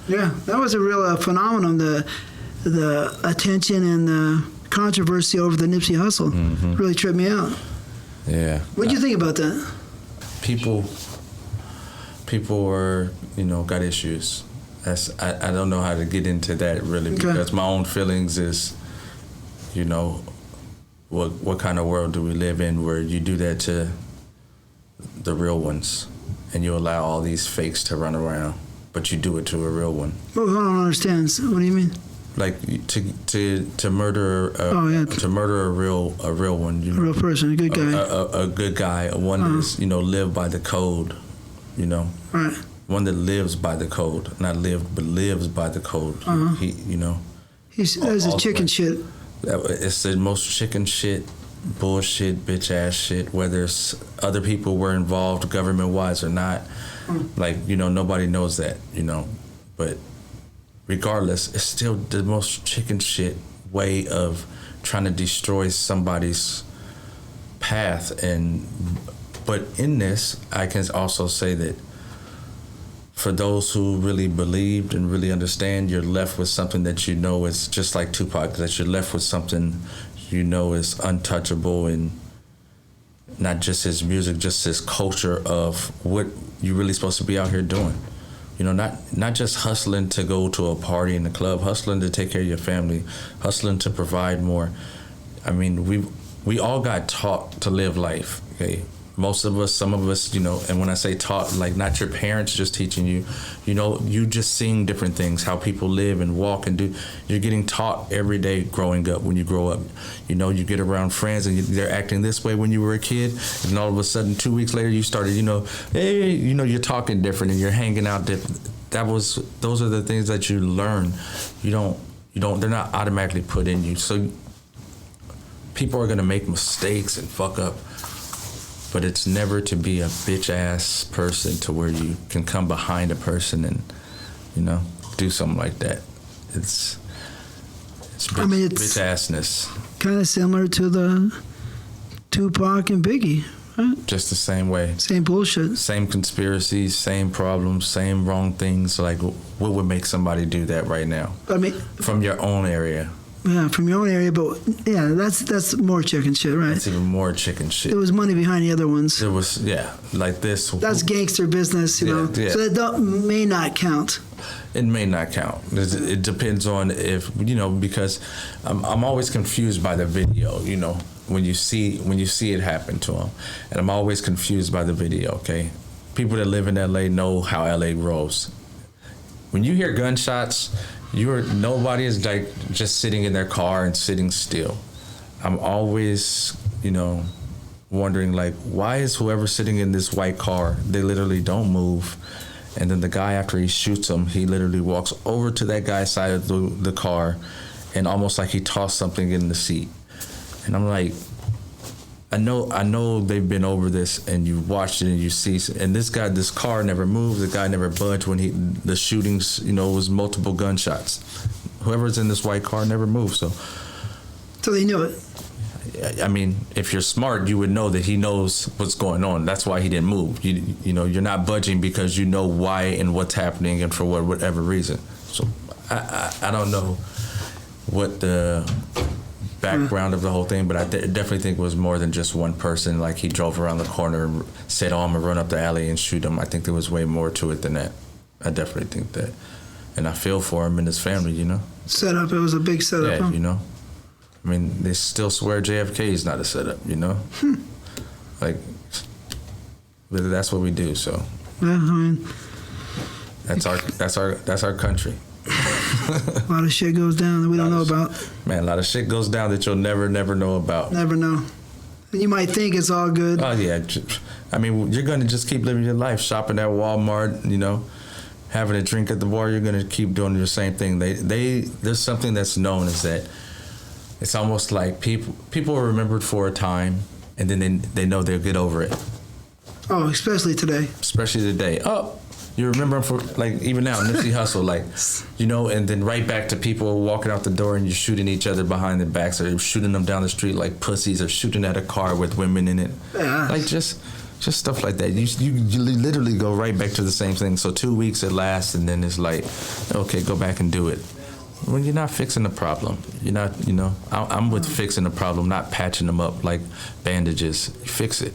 Yeah, that was a real phenomenon. The attention and the controversy over the Nipsey Hussle really tripped me out. Yeah. What do you think about that? People are, got issues. I don't know how to get into that really, because my own feelings is, what kind of world do we live in where you do that to the real ones and you allow all these fakes to run around, but you do it to a real one. Well, I don't understand. So what do you mean? Like to murder to murder a real one, a real person, a good guy, a good guy, one that's live by the code, right? One that lives by the code, not lived but lives by the code. That's a chicken shit. It's the most chicken shit, bullshit, bitch ass shit. Whether it's other people were involved, government wise or not, nobody knows that, but. Regardless, it's still the most chicken shit way of trying to destroy somebody's path. But in this, I can also say that for those who really believed and really understand, you're left with something that is just like Tupac, that you're left with something is untouchable, and not just his music, just his culture of what you're really supposed to be out here doing. Not just hustling to go to a party in the club, hustling to take care of your family, hustling to provide more. I mean, we all got taught to live life, okay? Most of us, some of us, and when I say taught, like not your parents just teaching you, you just seeing different things, how people live and walk and do. You're getting taught every day growing up when you grow up. You get around friends and they're acting this way when you were a kid, and all of a sudden 2 weeks later you started, hey, you're talking different and you're hanging out different. Those are the things that you learn. They're not automatically put in you. So people are gonna make mistakes and fuck up. But it's never to be a bitch ass person to where you can come behind a person and, do something like that. It's bitch assness. Kind of similar to the Tupac and Biggie, right? Just the same way. Same bullshit. Same conspiracies, same problems, same wrong things. Like, what would make somebody do that right now? From your own area. Yeah, from your own area, but yeah, that's more chicken shit, right? It's even more chicken shit. There was money behind the other ones. There was, like this. That's gangster business, Yeah. So that may not count. It may not count. It depends on if, because I'm always confused by the video, when you see it happen to them. And I'm always confused by the video, okay? People that live in LA know how LA rolls. When you hear gunshots, nobody is like just sitting in their car and sitting still. I'm always, wondering like, why is whoever sitting in this white car, they literally don't move. And then the guy, after he shoots him, he literally walks over to that guy's side of the car and almost like he tossed something in the seat. And I'm like, I know they've been over this and you watched it and you see, and this car never moved, the guy never budged when the shootings, was multiple gunshots. Whoever's in this white car never moved, so they knew it. I mean, if you're smart, you would know that he knows what's going on. That's why he didn't move. You're not budging because you know why and what's happening and for whatever reason. So I don't know what the background of the whole thing, but I definitely think it was more than just one person. Like he drove around the corner and said, I'm gonna run up the alley and shoot him. I think there was way more to it than that. I definitely think that. And I feel for him and his family, Setup, it was a big setup. Yeah, I mean, they still swear JFK is not a setup, Like, that's what we do, so. Yeah, I mean. That's our country. A lot of shit goes down that we don't know about. Man, a lot of shit goes down that you'll never know about. Never know. And you might think it's all good. Oh, yeah. I mean, you're going to just keep living your life, shopping at Walmart, having a drink at the bar. You're going to keep doing your same thing. There's something that's known is that it's almost like people are remembered for a time, and then they know they'll get over it. Oh, especially today. Especially today. Oh, you remember him for, like, even now, Nipsey Hussle, like, and then right back to people walking out the door and you're shooting each other behind their backs, or you're shooting them down the street like pussies, or shooting at a car with women in it. Yeah. Like, just Just stuff like that. You literally go right back to the same thing. So 2 weeks it lasts, and then it's like, okay, go back and do it. When you're not fixing the problem, you're not, I'm with fixing the problem, not patching them up like bandages. You fix it.